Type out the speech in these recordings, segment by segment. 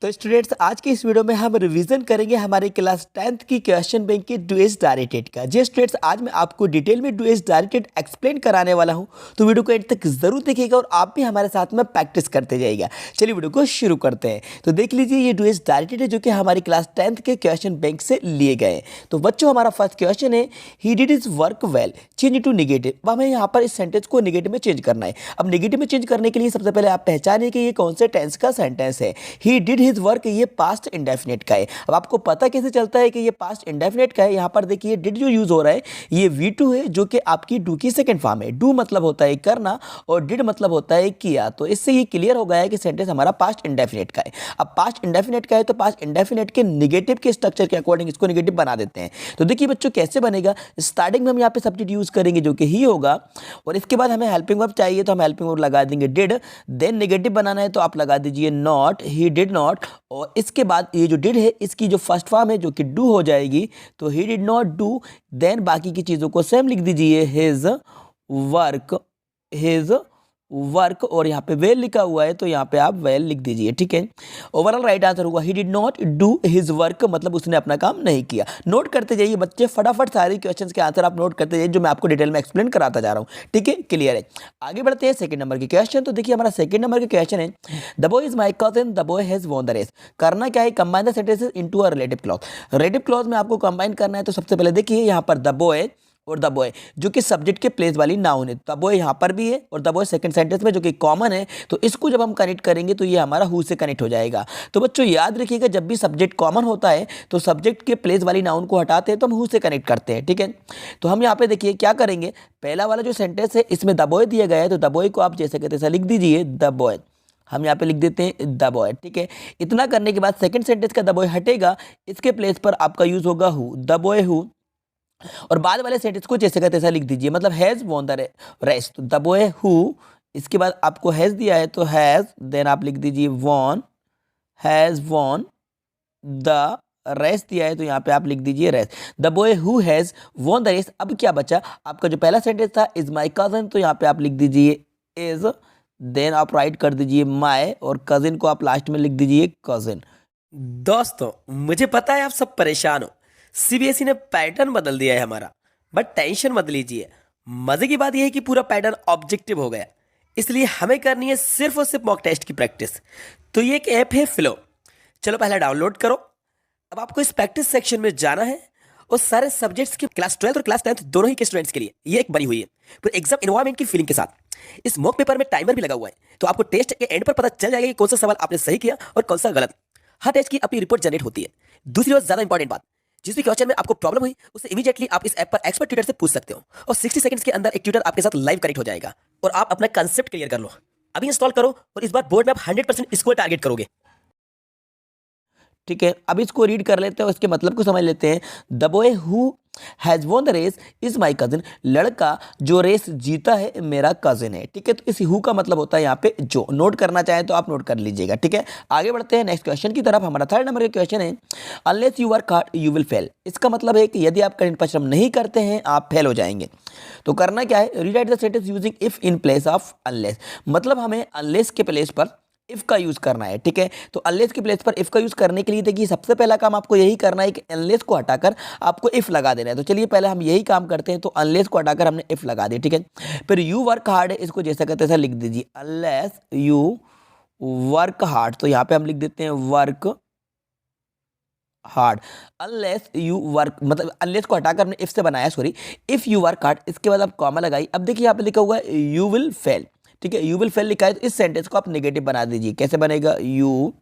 तो स्टूडेंट्स आज की इस वीडियो में हम रिवीजन करेंगे हमारे क्लास 10th की क्वेश्चन बैंक की डुएस डायरेक्टेड का। जी स्टूडेंट्स, आज मैं आपको डिटेल में डुएस डायरेक्टेड एक्सप्लेन कराने वाला हूं, तो वीडियो को एंड तक जरूर देखिएगा और आप भी हमारे साथ में प्रैक्टिस करते जाइएगा। चलिए वीडियो को शुरू करते हैं। तो देख लीजिए, ये डुएस डायरेक्टेड है जो कि हमारी क्लास 10th के क्वेश्चन बैंक से लिए गए हैं। तो बच्चों, हमारा फर्स्ट क्वेश्चन है, he did his work well change to negative. अब हमें यहाँ पर इस सेंटेंस को निगेटिव में चेंज करना है। अब निगेटिव में चेंज करने के लिए सबसे पहले आप पहचानिए कि ये कौन से टेंस का सेंटेंस है। ही डिड हिज वर्क, ये पास्ट इंडेफिनिट का है। अब आपको पता कैसे चलता है कि ये पास्ट इंडेफिनिट का है? यहाँ पर देखिए, डिड जो यूज हो रहा है ये V2 है, जो कि आपकी डू की सेकंड फॉर्म है। डू मतलब होता है करना और डिड मतलब होता है किया। तो इससे ये क्लियर हो गया है कि सेंटेंस हमारा पास्ट इंडेफिनिट का है। अब पास्ट इंडेफिनिट का है तो पास्ट इंडेफिनिट के निगेटिव के स्ट्रक्चर के अकॉर्डिंग इसको निगेटिव बना देते हैं। तो देखिए बच्चों, कैसे बनेगा। स्टार्टिंग में हम यहाँ पे सब्जेक्ट यूज करेंगे जो कि ही होगा, और इसके बाद हमें हेल्पिंग वर्ब चाहिए तो हम हेल्पिंग वर्ब लगा देंगे डिड। देन निगेटिव बनाना है तो आप लगा दीजिए नॉट, ही डिड नॉट। और इसके बाद ये जो डिड है इसकी जो फर्स्ट फॉर्म है जो कि डू हो जाएगी, तो he did not do. Then बाकी की चीजों को सेम लिख दीजिए, हिज वर्क, और यहाँ पे वेल लिखा हुआ है तो यहाँ पे आप वेल लिख दीजिए। ठीक है, ओवरऑल राइट आंसर हुआ ही did not do his work, मतलब उसने अपना काम नहीं किया। नोट करते जाइए बच्चे, फटाफट सारे क्वेश्चंस के आंसर आप नोट करते जाइए जो मैं आपको डिटेल में एक्सप्लेन कराता जा रहा हूँ। ठीक है, क्लियर है। आगे बढ़ते हैं सेकंड नंबर के क्वेश्चन। तो देखिए, हमारा सेकंड नंबर का क्वेश्चन है, the boy is my cousin, the boy has won the race. करना क्या है, combine the sentences into a relative clause. Relative clause में आपको कंबाइन करना है। तो सबसे पहले देखिए, यहाँ पर द बॉय और द बॉय जो कि सब्जेक्ट के प्लेस वाली नाउन है। द बॉय यहाँ पर भी है और द बॉय सेकंड सेंटेंस में जो कि कॉमन है, तो इसको जब हम कनेक्ट करेंगे तो ये हमारा हु से कनेक्ट हो जाएगा। तो बच्चों याद रखिएगा, जब भी सब्जेक्ट कॉमन होता है तो सब्जेक्ट के प्लेस वाली नाउन को हटाते हैं तो हम हु से कनेक्ट करते हैं। ठीक है, तो हम यहाँ पे देखिए क्या करेंगे, पहला वाला जो सेंटेंस है इसमें द बॉय दिया गया है, तो द बॉय को आप जैसे कहते ऐसा लिख दीजिए, द बॉय। हम यहाँ पे लिख देते हैं द बॉय। ठीक है, इतना करने के बाद सेकंड सेंटेंस का द बॉय हटेगा, इसके प्लेस पर आपका यूज होगा हु, द बॉय हु। और बाद वाले सेंटेंस को जैसे का तैसा लिख दीजिए, मतलब हैज वॉन द रेस्ट। तो द बॉय हु, इसके बाद आपको हैज दिया है तो हैज, देन आप लिख दीजिए won, has won the rest दिया है तो यहाँ पे आप लिख दीजिए rest. The boy who has won the rest. अब क्या बचा, आपका जो पहला सेंटेंस था इज माई कजन, तो यहाँ पे आप लिख दीजिए इज, देन आप राइट कर दीजिए माई, और कजिन को आप लास्ट में लिख दीजिए कजिन। दोस्तों, मुझे पता है आप सब परेशान हो, सीबीएसई ने पैटर्न बदल दिया है हमारा, बट टेंशन मत लीजिए। मजे की बात यह है कि पूरा पैटर्न ऑब्जेक्टिव हो गया, इसलिए हमें करनी है सिर्फ और सिर्फ मॉक टेस्ट की प्रैक्टिस। तो ये एक ऐप है फ्लो, चलो पहले डाउनलोड करो। अब आपको इस प्रैक्टिस सेक्शन में जाना है और सारे सब्जेक्ट्स के क्लास 12 और क्लास 10 दोनों ही के स्टूडेंट्स के लिए ये एक बनी हुई है पूरे एग्जाम एनवायरमेंट की फीलिंग के साथ। इस मॉक पेपर में टाइमर भी लगा हुआ है, तो आपको टेस्ट के एंड पर पता चल जाएगा कि कौन सा सवाल आपने सही किया और कौन सा गलत। हर टेस्ट की अपनी रिपोर्ट जनरेट होती है। दूसरी और ज्यादा इंपॉर्टेंट बात, जिस भी क्वेश्चन में आपको प्रॉब्लम हुई उससे इमीडिएटली आप इस ऐप पर एक्सपर्ट ट्यूटर से पूछ सकते हो, और 60 सेकंड्स के अंदर एक ट्यूटर आपके साथ लाइव कनेक्ट हो जाएगा और आप अपना कंसेप्ट क्लियर कर लो। अभी इंस्टॉल करो और इस बार बोर्ड में आप 100% स्कोर टारगेट करोगे। ठीक है, अब इसको रीड कर लेते हैं और इसके मतलब को समझ लेते हैं। The boy who has won the race is my cousin. लड़का जो रेस जीता है मेरा कजिन है। ठीक है, तो इस हु का मतलब होता है यहाँ पे जो। नोट करना चाहें तो आप नोट कर लीजिएगा। ठीक है, आगे बढ़ते हैं नेक्स्ट क्वेश्चन की तरफ। हमारा थर्ड नंबर का क्वेश्चन है, unless you work hard you will fail. इसका मतलब है कि यदि आप कठिन परिश्रम नहीं करते हैं आप फेल हो जाएंगे। तो करना क्या है, rewrite the sentence using if in place of unless. मतलब हमें अनलेस के प्लेस पर इफ का यूज करना है। ठीक है, तो अनलेस के प्लेस पर इफ का यूज करने के लिए देखिए सबसे पहला काम आपको यही करना है कि अनलेस को हटाकर आपको इफ लगा देना है। तो चलिए पहले हम यही काम करते हैं। तो अनलेस को हटाकर हमने इफ लगा दिया। ठीक है, फिर यू वर्क हार्ड है, इसको जैसा कहते हैं लिख दीजिए, अनलेस यू वर्क हार्ड। तो यहाँ पे हम लिख देते हैं work hard. Unless you work, मतलब अनलेस को हटाकर हमने इफ से बनाया, sorry, if you work hard, इसके बाद आप कॉमा लगाई। अब देखिए यहाँ पे लिखा हुआ है यू विल फेल। ठीक है, यू विल फेल लिखा है तो इस सेंटेंस को आप नेगेटिव बना दीजिए। कैसे बनेगा, यू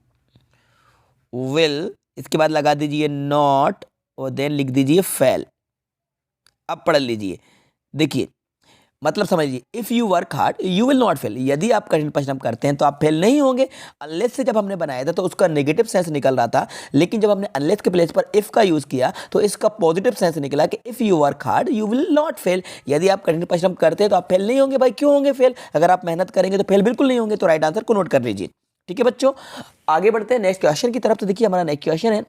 विल, इसके बाद लगा दीजिए नॉट और देन लिख दीजिए फेल। अब पढ़ लीजिए, देखिए मतलब समझिए, if you work hard you will not fail. यदि आप कठिन परिश्रम करते हैं तो आप फेल नहीं होंगे। अनलेस से जब हमने बनाया था तो उसका नेगेटिव सेंस निकल रहा था, लेकिन जब हमने अनलेस के प्लेस पर इफ का यूज किया तो इसका पॉजिटिव सेंस निकला कि if you work hard you will not fail. यदि आप कठिन परिश्रम करते हैं तो आप फेल नहीं होंगे। भाई क्यों होंगे फेल, अगर आप मेहनत करेंगे तो फेल बिल्कुल नहीं होंगे। तो राइट आंसर को नोट कर लीजिए। ठीक है बच्चों, आगे बढ़ते हैं नेक्स्ट क्वेश्चन की तरफ। तो देखिए हमारा नेक्स्ट क्वेश्चन है,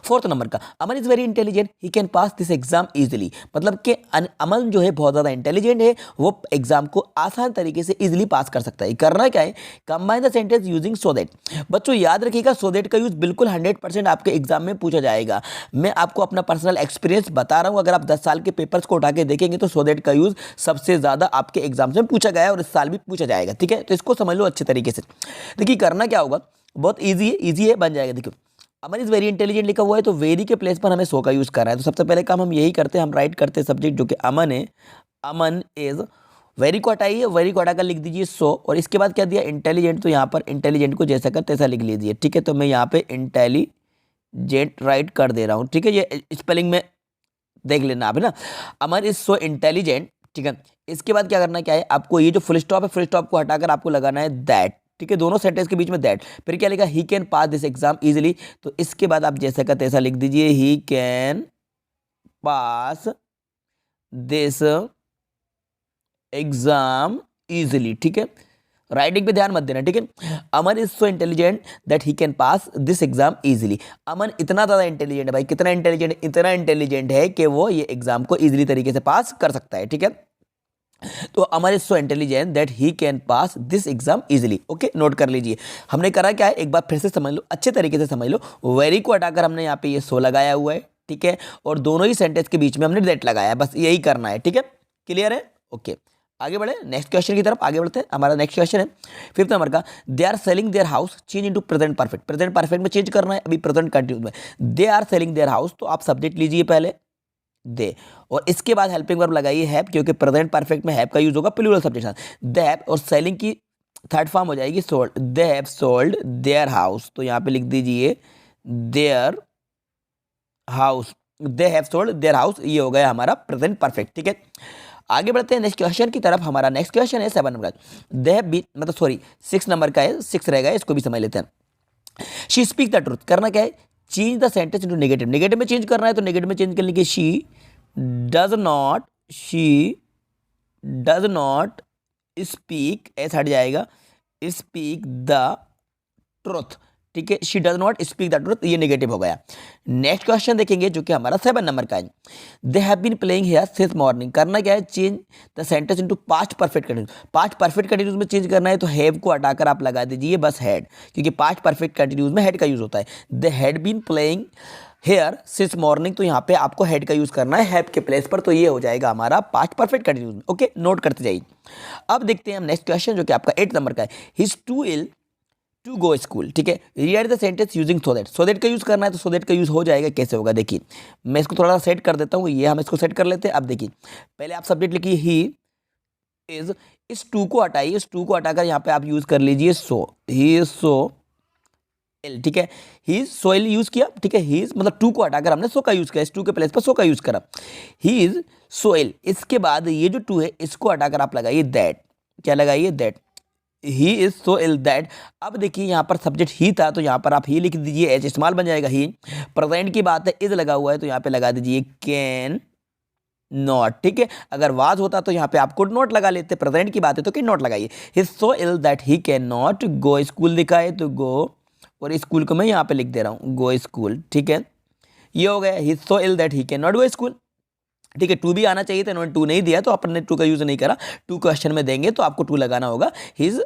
फोर्थ नंबर का, Aman is very intelligent, he can pass this exam easily, मतलब कि अमन जो है बहुत ज़्यादा इंटेलिजेंट है, वो एग्जाम को आसान तरीके से इजीली पास कर सकता है। करना क्या है, combine the sentence using so that. बच्चों याद रखिएगा, सो दैट का यूज बिल्कुल 100% आपके एग्जाम में पूछा जाएगा। मैं आपको अपना पर्सनल एक्सपीरियंस बता रहा हूँ, अगर आप 10 साल के पेपर्स को उठा के देखेंगे तो सो दैट का यूज सबसे ज़्यादा आपके एग्जाम में पूछा गया है और इस साल भी पूछा जाएगा। ठीक है, तो इसको समझ लो अच्छे तरीके से। देखिए करना क्या होगा, बहुत ईजी है, बन जाएगा। देखिए अमन इज वेरी इंटेलिजेंट लिखा हुआ है, तो वेरी के प्लेस पर हमें सो का यूज करना है। तो सबसे पहले काम हम यही करते हैं, हम राइट करते हैं सब्जेक्ट जो कि अमन है, अमन इज वेरी को हटाइए, वेरी को हटाकर लिख दीजिए सो, और इसके बाद क्या दिया, इंटेलिजेंट, तो यहाँ पर इंटेलिजेंट को जैसा कर तैसा लिख लीजिए। ठीक है, तो मैं यहाँ पे इंटेलिजेंट राइट कर दे रहा हूँ। ठीक है, ये स्पेलिंग में देख लेना आप, है ना। अमन इज सो इंटेलिजेंट। ठीक है, इसके बाद क्या करना, क्या है आपको, ये जो फुल स्टॉप है, फुल स्टॉप को हटाकर आपको लगाना है दैट। ठीक है, दोनों सेंटेंस के बीच में दैट, फिर क्या लिखा, he can pass this exam easily, तो इसके बाद आप जैसा का तैसा लिख दीजिए, he can pass this exam easily. ठीक है, राइटिंग पे ध्यान मत देना। ठीक है, Aman is so intelligent that he can pass this exam easily. Aman इतना ज़्यादा इंटेलिजेंट है भाई, कितना इंटेलिजेंट है, इतना इंटेलिजेंट है कि वो ये एग्जाम को इजीली तरीके से पास कर सकता है। ठीक है, तो Aman is so intelligent that he can pass this exam easily. Okay, note कर लीजिए। हमने करा क्या है, एक बार फिर से समझ लो, अच्छे तरीके से समझ लो। वेरी को हटाकर हमने यहाँ पे ये सो लगाया हुआ है। ठीक है, और दोनों ही सेंटेंस के बीच में हमने दैट लगाया है, बस यही करना है। ठीक है, क्लियर है। ओके, आगे बढ़े नेक्स्ट क्वेश्चन की तरफ, आगे बढ़ते हैं। हमारा नेक्स्ट क्वेश्चन है फिफ्थ नंबर का, they are selling their house, change into present perfect. Present perfect में चेंज करना है, अभी प्रेजेंट कंटिन्यूस में। They are selling their house, तो आप सब्जेक्ट लीजिए पहले दे, और इसके बाद हेल्पिंग वर्ब लगाइए हैव, क्योंकि प्रेजेंट परफेक्ट में हैव का यूज होगा प्लूरल सब्जेक्ट। दे हैव, और सेलिंग की थर्ड फॉर्म हो जाएगी sold. They have sold there house, तो यहाँ पे लिख दीजिए their house, they have sold their house, ये हो गया हमारा प्रेजेंट परफेक्ट। ठीक है, आगे बढ़ते हैं नेक्स्ट क्वेश्चन की तरफ। हमारा नेक्स्ट क्वेश्चन है 7 नंबर का, दे हैव बीन, मतलब सॉरी 6 नंबर का है, 6 रहेगा, इसको भी समझ लेते हैं। शी स्पीक द ट्रूथ, करना क्या है, change the sentence into negative. Negative में चेंज करना है, तो नेगेटिव में चेंज करने के शी डज नॉट स्पीक, ऐसा हट जाएगा, स्पीक द ट्रुथ। ठीक है, she does not speak the truth, ये नेगेटिव हो गया। नेक्स्ट क्वेश्चन देखेंगे जो कि हमारा 7 नंबर का है, they have been playing here since morning. करना क्या है, change the sentence into past perfect continuous. Past perfect continuous में चेंज करना है, तो हैव को हटाकर आप लगा दीजिए बस हैड, क्योंकि पास्ट परफेक्ट कंटिन्यूस में हैड का यूज होता है। They had been playing here since morning, तो यहाँ पे आपको हेड का यूज करना है हैव के प्लेस पर, तो ये हो जाएगा हमारा पास्ट परफेक्ट कंटिन्यूस में। ओके, नोट करते जाइए। अब देखते हैं हम नेक्स्ट क्वेश्चन जो कि आपका 8 नंबर का है, he is too ill to go school. ठीक है, rewrite the sentence using so that. So that का यूज करना है, तो सो दैट का यूज हो जाएगा, कैसे होगा देखिए, मैं इसको थोड़ा सा सेट कर देता हूँ, ये हम इसको सेट कर लेते हैं। अब देखिए, पहले आप सब्जेक्ट लिखिए ही इज, इस टू को हटाइए, इस टू को हटाकर यहाँ पे आप यूज कर लीजिए सो, ही इज सो इल। ठीक है, he is so ill use किया। ठीक है, ही इज मतलब टू को हटाकर हमने सो का यूज किया, इस टू के प्लेस पर सो का यूज करा, ही इज सो इल। इसके बाद ये जो टू है इसको हटाकर आप लगाइए दैट, क्या लगाइए that, he is so ill that. अब देखिए यहाँ पर सब्जेक्ट ही था, तो यहाँ पर आप ही लिख दीजिए, एच इस्तेमाल बन जाएगा ही। प्रेजेंट की बात है, इज लगा हुआ है, तो यहाँ पे लगा दीजिए कैन नॉट। ठीक है, अगर वाज होता तो यहाँ पे आप कुड नॉट लगा लेते, प्रेजेंट की बात है तो कैन नॉट लगाइए। He is so ill that he can not go school लिखा है, तो गो, और स्कूल को मैं यहाँ पे लिख दे रहा हूँ गो स्कूल। ठीक है, ये हो गया, he is so ill that he can not go school. ठीक है, टू भी आना चाहिए था, इन्होंने टू नहीं दिया, तो अपन ने टू का यूज नहीं करा। टू क्वेश्चन में देंगे तो आपको टू लगाना होगा, he is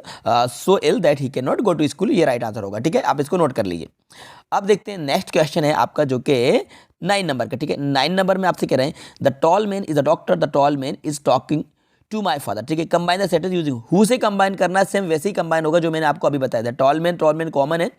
so ill that he can not go to school, ये राइट आंसर होगा। ठीक है, आप इसको नोट कर लीजिए। अब देखते हैं नेक्स्ट क्वेश्चन है आपका जो कि 9 नंबर का। ठीक है, 9 नंबर में आपसे कह रहे हैं, the tall man is a doctor, the tall man is talking to my father. ठीक है, combine the sentence using who से कंबाइन करना है, सेम वैसे ही कंबाइन होगा जो मैंने आपको अभी बताया था। टॉल मैन कॉमन है,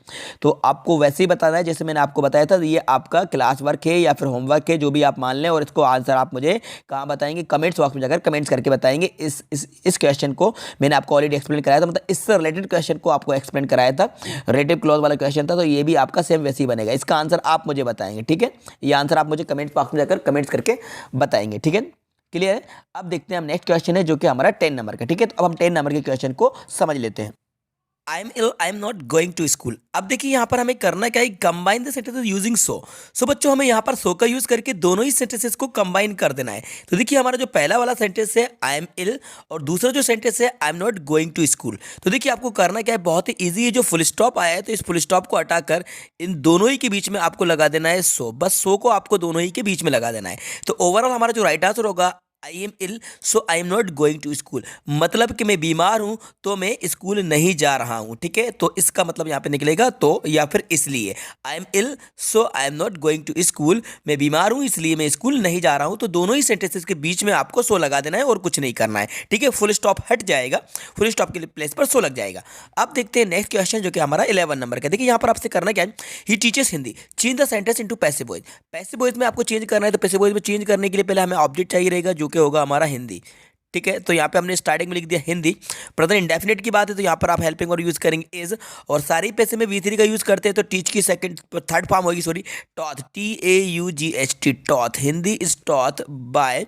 तो आपको वैसे ही बताना है जैसे मैंने आपको बताया था। ये आपका क्लास वर्क है या फिर होमवर्क है, जो भी आप मान लें, और इसको आंसर आप मुझे कहाँ बताएंगे, कमेंट्स बॉक्स में जाकर कमेंट्स करके बताएंगे। इस क्वेश्चन को मैंने आपको ऑलरेडी एक्सप्लेन कराया था, मतलब इससे रिलेटेड क्वेश्चन को आपको एक्सप्लेन कराया था, रिलेटिव क्लॉज वाला क्वेश्चन था, तो ये भी आपका सेम वैसे ही बनेगा। इसका आंसर आप मुझे बताएंगे। ठीक है, ये आंसर आप मुझे कमेंट्स बॉक्स में जाकर कमेंट्स करके बताएंगे। ठीक है, क्लियर है। अब देखते हैं हम नेक्स्ट क्वेश्चन है जो कि हमारा 10 नंबर का। ठीक है, तो अब हम 10 नंबर के क्वेश्चन को समझ लेते हैं। I am ill I am not going to school. अब देखिए यहाँ पर हमें करना क्या है, combine the sentences using so बच्चों हमें यहाँ पर सो का यूज करके दोनों ही सेंटेंसेस को कंबाइन कर देना है। तो देखिए हमारा जो पहला वाला सेंटेंस है आई एम इल, और दूसरा जो सेंटेंस है I am not going to school. तो देखिए आपको करना क्या है, बहुत ही ईजी है। जो फुल स्टॉप आया है तो इस फुल स्टॉप को हटाकर इन दोनों ही के बीच में आपको लगा देना है सो, बस सो को आपको दोनों ही के बीच में लगा देना है। तो ओवरऑल हमारा जो राइट आंसर होगा I am ill so I am not going to school, मतलब कि मैं बीमार हूं तो मैं स्कूल नहीं जा रहा हूं। ठीक है, तो इसका मतलब यहां पे निकलेगा तो या फिर इसलिए। I am ill so I am not going to school, मैं बीमार हूं इसलिए मैं स्कूल नहीं जा रहा हूं। तो दोनों ही सेंटेंसेस के बीच में आपको सो लगा देना है और कुछ नहीं करना है। ठीक है, फुल स्टॉप हट जाएगा, फुल स्टॉप के प्लेस पर सो लग जाएगा। अब देखते हैं नेक्स्ट क्वेश्चन जो कि हमारा 11 नंबर का। देखिए यहाँ पर आपसे करना क्या है, he teaches Hindi, change the sentence into passive voice. Passive voice में आपको चेंज करना है, तो पैसिव वॉइस में चेंज करने के लिए पहले हमें ऑब्जेक्ट चाहिए रहेगा जो कि होगा हमारा हिंदी। ठीक है, तो यहाँ पे हमने स्टार्टिंग में लिख दिया हिंदी। प्रेजेंट इंडेफिनिट की बात है तो यहाँ पर आप हेल्पिंग और यूज करेंगे इज, और सारी पैसे में V3 का यूज करते हैं तो टीच की थर्ड फॉर्म होगी, sorry, taught, TAUGHT, taught. Hindi is taught by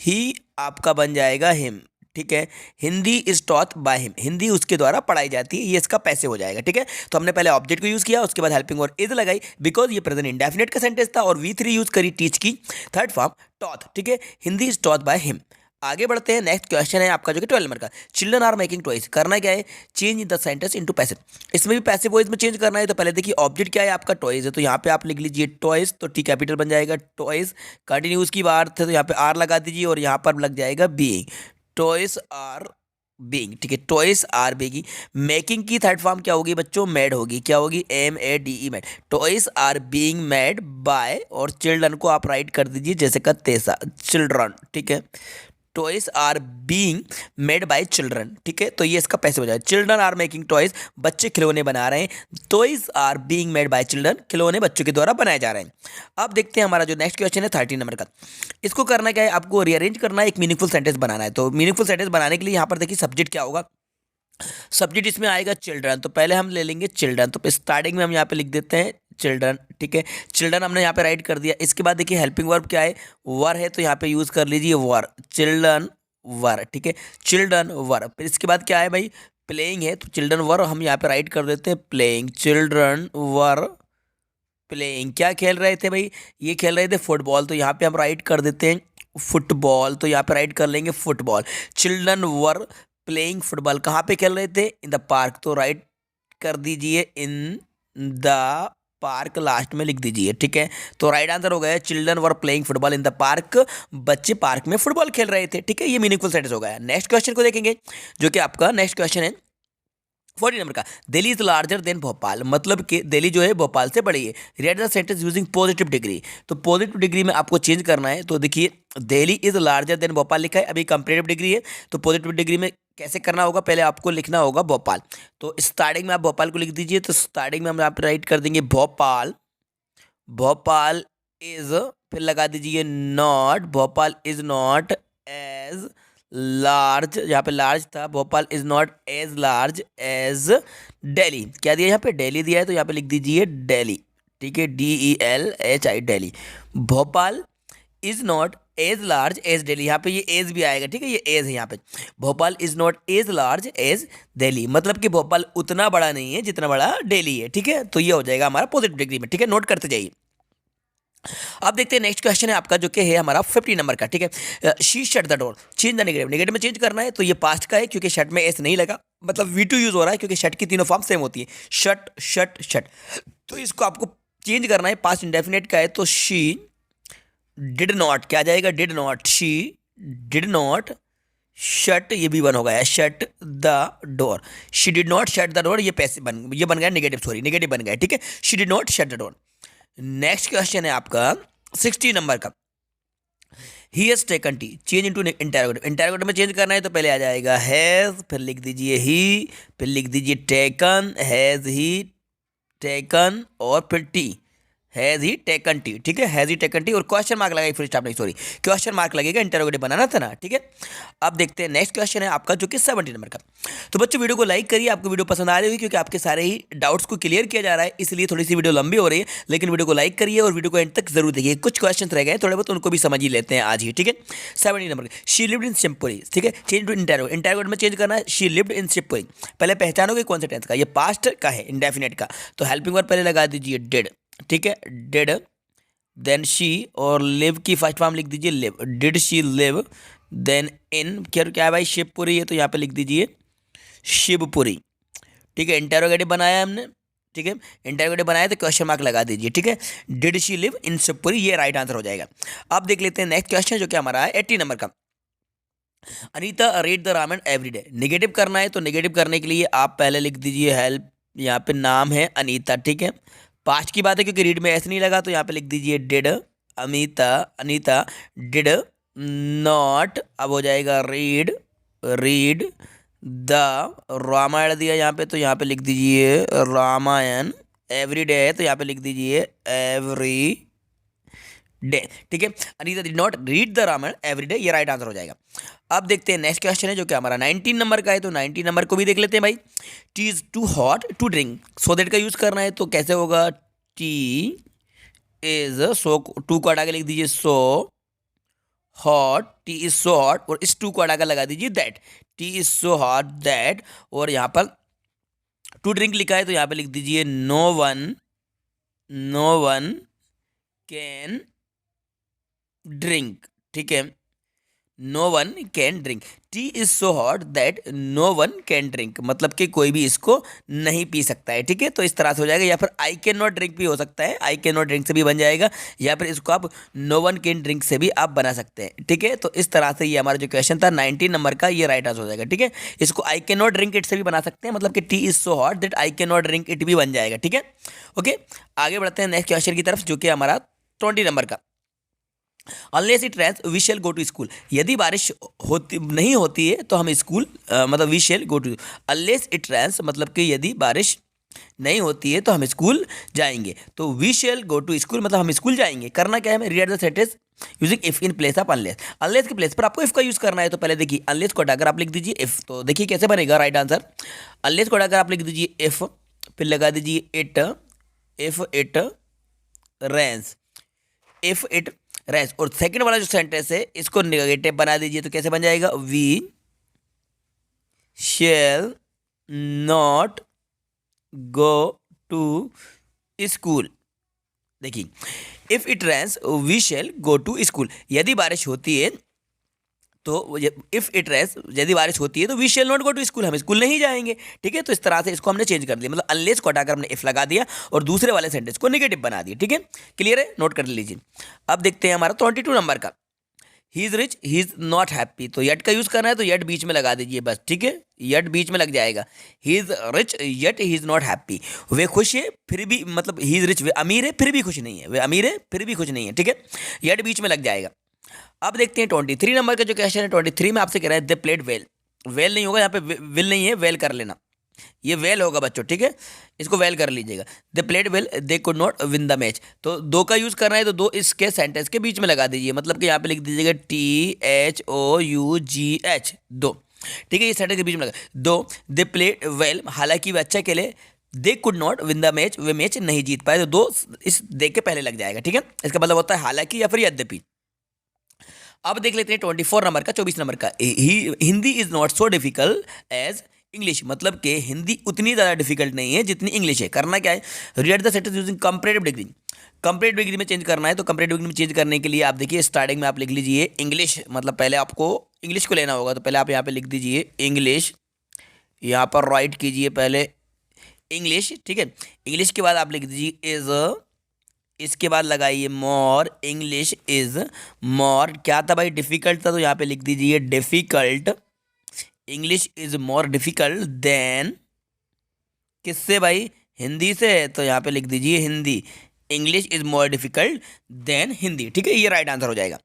he, आपका बन जाएगा हिम। ठीक है, Hindi is taught by him, Hindi उसके द्वारा पढ़ाई जाती है, ये इसका पैसे हो जाएगा। ठीक है, तो हमने पहले ऑब्जेक्ट को यूज किया, उसके बाद हेल्पिंग और इज लगाई बिकॉज ये प्रेजेंट इंडेफिनिट का सेंटेंस था, और V3 यूज करी टीच की थर्ड फॉर्म टॉथ। ठीक है, Hindi is taught by him. आगे बढ़ते हैं, नेक्स्ट क्वेश्चन है आपका जो कि 12 नंबर का। चिल्ड्रन आर मेकिंग टॉयज, करना क्या है, change the sentence into passive. इसमें भी पैसिव वॉइस में चेंज करना है। तो पहले देखिए ऑब्जेक्ट क्या है आपका, टॉयज है, तो यहाँ पे आप लिख लीजिए टॉयज, तो T कैपिटल बन जाएगा टॉयज। कंटिन्यूस की बात है तो यहाँ पे आर लगा दीजिए और यहाँ पर लग जाएगा बीइंग, टॉयज आर बीइंग। ठीक है, टॉयज आर बीइंग। मेकिंग की थर्ड फॉर्म क्या होगी बच्चों, मेड होगी, क्या होगी, MADE, made. Toys are being made by, और चिल्ड्रन को आप राइट कर दीजिए जैसे का तैसा, चिल्ड्रन। ठीक है, toys are being made by children. ठीक है, तो ये इसका पैसे हो जाए, चिल्ड्रन आर मेकिंग टॉयज, बच्चे खिलौने बना रहे हैं। Toys are being made by children, खिलौने बच्चों के द्वारा बनाए जा रहे हैं। अब देखते हैं हमारा जो नेक्स्ट क्वेश्चन है 13 नंबर का। इसको करना क्या है, आपको रीअरेंज करना है, एक मीनिंगफुल सेंटेंस बनाना है। तो मीनिंगफुल सेंटेंस बनाने के लिए यहाँ पर देखिए सब्जेक्ट क्या होगा, सब्जेक्ट इसमें आएगा चिल्ड्रन। तो पहले हम ले लेंगे चिल्ड्रन, तो स्टार्टिंग में हम यहाँ पे लिख देते हैं चिल्ड्रन। ठीक है, चिल्ड्रन हमने यहाँ पे राइट कर दिया। इसके बाद देखिए हेल्पिंग वर्ब क्या है, वर है, तो यहाँ पे यूज कर लीजिए वर, चिल्ड्रन वर। ठीक है, चिल्ड्रन वर। फिर इसके बाद क्या है भाई, प्लेइंग है, तो चिल्ड्रन वर हम यहाँ पे राइट कर देते हैं प्लेइंग, चिल्ड्रन वर प्लेइंग। क्या खेल रहे थे भाई, ये खेल रहे थे फुटबॉल, तो यहाँ पे हम राइट कर देते हैं फुटबॉल, तो यहाँ पे राइट कर लेंगे football. Children were playing football, कहाँ पे खेल रहे थे, इन द पार्क, तो राइट कर दीजिए इन द पार्क, लास्ट में लिख दीजिए। ठीक है, तो राइट आंसर हो गया children were playing football in the park, बच्चे पार्क में फुटबॉल खेल रहे थे। ठीक है, ये मीनिंगफुल सेंटेंस हो गया। नेक्स्ट क्वेश्चन को देखेंगे जो कि आपका नेक्स्ट क्वेश्चन है 40 नंबर का। Delhi is larger than Bhopal, मतलब कि दिल्ली जो है भोपाल से बड़ी है। Read the sentence using positive degree, तो पॉजिटिव डिग्री में आपको चेंज करना है। तो देखिए Delhi is larger than Bhopal लिखा है, अभी कंपेरेटिव डिग्री है, तो पॉजिटिव डिग्री में कैसे करना होगा, पहले आपको लिखना होगा भोपाल। तो स्टार्टिंग में आप भोपाल को लिख दीजिए, तो स्टार्टिंग में हम यहाँ पे राइट कर देंगे भोपाल, भोपाल इज, फिर लगा दीजिए not, Bhopal is not as large, यहाँ पे लार्ज था, Bhopal is not as large as Delhi. क्या दिया यहाँ पे, दिल्ली दिया है, तो यहाँ पे लिख दीजिए दिल्ली। ठीक है, DELHI Delhi. Bhopal is not as large as Delhi, यहाँ पे ये एज भी आएगा। ठीक है, ये एज है यहाँ पे, Bhopal is not as large as Delhi, मतलब कि भोपाल उतना बड़ा नहीं है जितना बड़ा दिल्ली है। ठीक है, तो ये हो जाएगा हमारा पॉजिटिव डिग्री में। ठीक है, नोट करते जाइए। अब देखते हैं नेक्स्ट क्वेश्चन है आपका जो कि है हमारा 50 नंबर का। ठीक है, she shut the door, change the negative, negative में चेंज करना है, तो ये पास्ट का है क्योंकि शट में एस नहीं लगा, मतलब V2 यूज हो रहा है क्योंकि शट की तीनों फॉर्म सेम होती है, शट शट शट। तो इसको आपको चेंज करना है, पास्ट इंडेफिनिट का है, तो शी डिड नॉट, क्या जाएगा, did not, she did not shut, ये भी बन हो गया shut the door, she did not shut the door, ये बन गया नेगेटिव, सॉरी नेगेटिव बन गया। ठीक है, she did not shut the door. Next question है आपका 60 नंबर का। He has taken T, change into interrogative, interrogative में चेंज करना है, तो पहले आ जाएगा हैज, फिर लिख दीजिए ही, फिर लिख दीजिए टेकन, हैज ही टेकन, और फिर T, has he taken T, ठीक है, हैज़ ही टेकन टी, और क्वेश्चन मार्क लगाएगा, फुल स्टॉप नहीं, सॉरी, क्वेश्चन मार्क लगेगा, इंटरोगेटिव बनाना था ना, ठीक है। अब देखते हैं नेक्स्ट क्वेश्चन है आपका जो कि 70 नंबर का। तो बच्चों वीडियो को लाइक करिए, आपको वीडियो पसंद आ रही होगी क्योंकि आपके सारे ही डाउट्स को क्लियर किया जा रहा है, इसलिए थोड़ी सी वीडियो लंबी हो रही है, लेकिन वीडियो को लाइक करिए और वीडियो को एंड तक जरूर देखिए। कुछ क्वेश्चन रह गए थोड़े बहुत, उनको भी समझ ही लेते हैं आज ही, ठीक है। 70 number she lived in Shivpuri, ठीक है, चेंज टू इंटरोगेट, इंटरोगेट में चेंज करना है, शी लिव्ड इन शिवपुरी। पहले पहचानोगे कौन से टेंस का, ये पास्ट का है, इंडेफिनेट का, तो हेल्पिंग वर्ब पहले लगा दीजिए डिड, ठीक है, डिड, देन शी, और लिव की फर्स्ट फॉर्म लिख दीजिए live, did she live, then in, क्या है भाई, शिवपुरी है तो यहाँ पे लिख दीजिए शिवपुरी, ठीक है। इंटरोगेटिव बनाया हमने, ठीक है, इंटरोगेटिव बनाया तो क्वेश्चन मार्क लगा दीजिए, ठीक है, did she live in Shivpuri, ये राइट आंसर हो जाएगा। अब देख लेते हैं नेक्स्ट क्वेश्चन जो कि हमारा है 80 नंबर का। Anita read the Ramayana every day, negative करना है तो निगेटिव करने के लिए आप पहले लिख दीजिए हेल्प, यहाँ पे नाम है अनीता, ठीक है, पास्ट की बात है क्योंकि रीड में ऐसे नहीं लगा तो यहाँ पे लिख दीजिए डिड, अनीता डिड नॉट, अब हो जाएगा रीड, रीड द रामायण दिया यहाँ पे तो यहाँ पे लिख दीजिए रामायण, एवरी डे है तो यहाँ पे लिख दीजिए एवरी डे, ठीक है। Anita did not read the Ramayana every day, ये राइट आंसर हो जाएगा। अब देखते हैं नेक्स्ट क्वेश्चन है जो कि हमारा 19 नंबर का है, तो 19 नंबर को भी देख लेते हैं भाई। Tea is too hot to drink, so that का यूज करना है तो कैसे होगा, टी इज, सो टू को हटा के लिख दीजिए so hot, T is so hot, और इस टू को हटा कर लगा दीजिए that, T is so hot that, और यहाँ पर टू ड्रिंक लिखा है तो यहाँ पे लिख दीजिए नो वन कैन ड्रिंक, ठीक है, no one can drink, tea is so hot that no one can drink, मतलब कि कोई भी इसको नहीं पी सकता है, ठीक है, तो इस तरह से हो जाएगा, या फिर आई कैन नॉट ड्रिंक भी हो सकता है, आई कैन नॉट ड्रिंक से भी बन जाएगा, या फिर इसको आप नो वन कैन ड्रिंक से भी आप बना सकते हैं, ठीक है। तो इस तरह से ये हमारा जो क्वेश्चन था 19 नंबर का, ये राइट आंसर हो जाएगा, ठीक है। इसको I can not drink it से भी बना सकते हैं, मतलब कि T is so hot that I can not drink it भी बन जाएगा, ठीक है। ओके, आगे बढ़ते हैं नेक्स्ट क्वेश्चन की तरफ जो कि हमारा 20 नंबर का। Unless it rains we shall go to school, यदि बारिश होती नहीं होती है तो हम स्कूल मतलब we shall go to, unless it rains मतलब कि यदि बारिश नहीं होती है तो हम स्कूल जाएंगे, तो we shall go to school मतलब हम स्कूल जाएंगे। करना क्या है, हमें read the sentence using if in place of unless, unless के प्लेस पर आपको इफ का यूज करना है, तो पहले देखिए अनलेस को हटाकर आप लिख दीजिए इफ, तो देखिए कैसे बनेगा राइट आंसर। अनलेस को हटाकर आप लिख दीजिए इफ, फिर लगा दीजिए it, if it rains, if it race, और सेकंड वाला जो सेंटेंस है इसको नेगेटिव बना दीजिए, तो कैसे बन जाएगा, we shall not go to school. देखिए if it rains we shall go to school, यदि बारिश होती है तो इफ इट रेन्स, यदि बारिश होती है तो we shall not go to school, हम स्कूल नहीं जाएंगे, ठीक है। तो इस तरह से इसको हमने चेंज कर दिया, मतलब अनलेस को हटाकर हमने इफ लगा दिया और दूसरे वाले सेंटेंस को नेगेटिव बना दिया, ठीक है, क्लियर है, नोट कर लीजिए। अब देखते हैं हमारा 22 नंबर का। ही is rich he is not happy, तो यट का यूज करना है तो यट बीच में लगा दीजिए बस, ठीक है, यट बीच में लग जाएगा। He is rich yet he is not happy, वे खुश है फिर भी, मतलब ही इज रिच, वे अमीर है फिर भी खुश नहीं है, वे अमीर है फिर भी खुश नहीं है, ठीक है, यट बीच में लग जाएगा। अब देखते हैं 23 नंबर का जो क्वेश्चन है, 23 में आपसे कह रहा है दे प्लेड वेल, वेल नहीं होगा यहाँ पे, विल नहीं है, वेल कर लेना, ये वेल होगा बच्चों, ठीक है, इसको वेल कर लीजिएगा। They played well they could not win the match, तो दो का यूज करना है तो दो इसके सेंटेंस के बीच में लगा दीजिए, मतलब कि यहाँ पे लिख दीजिएगा THOUGH, दो, ठीक है, ये सेंटेंस के बीच में लगा दो। दे प्लेड वेल, हालांकि वे अच्छा खेले, they could not win the match, way match नहीं जीत पाए, तो दो इस दे के पहले लग जाएगा, ठीक है, इसका मतलब होता है हालांकि या फिर यद्यपि। अब देख लेते हैं 24 नंबर का, 24 नंबर का। Hindi is not so difficult as English, मतलब कि हिंदी उतनी ज़्यादा डिफिकल्ट नहीं है जितनी इंग्लिश है। करना क्या है, read the sentence using comparative degree, comparative degree में चेंज करना है, तो कंपैरेटिव डिग्री में चेंज करने के लिए आप देखिए स्टार्टिंग में आप लिख लीजिए इंग्लिश, मतलब पहले आपको इंग्लिश को लेना होगा, तो पहले आप यहाँ पे लिख दीजिए इंग्लिश, यहाँ पर राइट कीजिए पहले इंग्लिश, ठीक है, इंग्लिश के बाद आप लिख दीजिए इज, इसके बाद लगाइए मोर, इंग्लिश इज मोर, क्या था भाई डिफिकल्ट था तो यहाँ पे लिख दीजिए difficult, English is more difficult than, किससे भाई, हिंदी से, तो यहाँ पे लिख दीजिए Hindi, English is more difficult than Hindi, ठीक है, ये राइट आंसर हो जाएगा।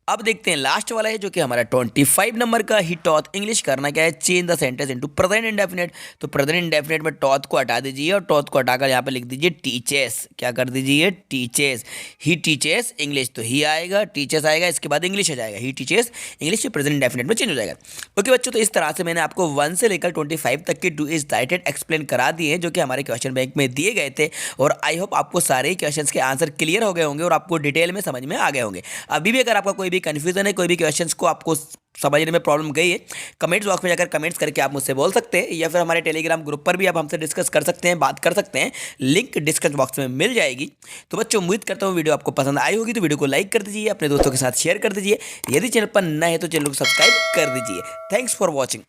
अब देखते हैं लास्ट वाला है जो कि हमारा 25 नंबर का। ही टॉथ इंग्लिश करना क्या है, change the sentence into present indefinite. तो प्रेजेंट इंडेफिनिट में टॉथ को हटा दीजिए और टॉथ को हटाकर यहाँ पे लिख दीजिए टीचेस। क्या कर दीजिए, टीचेस। ही टीचेस इंग्लिश, तो ही आएगा, टीचेस आएगा, इसके बाद इंग्लिश आ जाएगा। He teaches English present indefinite में चेंज हो जाएगा। ओके बच्चों, तो इस तरह से मैंने आपको 1 से लेकर 25 तक के डू इज राइटेड एक्सप्लेन करा दिए हैं जो कि हमारे क्वेश्चन बैंक में दिए गए थे। और आई होप आपको सारे क्वेश्चंस के आंसर क्लियर हो गए होंगे और आपको डिटेल में समझ में आ गए होंगे। अभी भी अगर आपका कोई भी कंफ्यूजन है, कोई भी क्वेश्चंस को आपको समझने में प्रॉब्लम गई है, कमेंट्स बॉक्स में जाकर कमेंट्स करके आप मुझसे बोल सकते हैं, या फिर हमारे टेलीग्राम ग्रुप पर भी आप हमसे डिस्कस कर सकते हैं, बात कर सकते हैं। लिंक डिस्क्रिप्शन बॉक्स में मिल जाएगी। तो बच्चों, उम्मीद करता हूँ वीडियो आपको पसंद आई होगी, तो वीडियो को लाइक कर दीजिए, अपने दोस्तों के साथ शेयर कर दीजिए। यदि चैनल पर नए हैं तो चैनल को सब्सक्राइब कर दीजिए। Thanks for watching.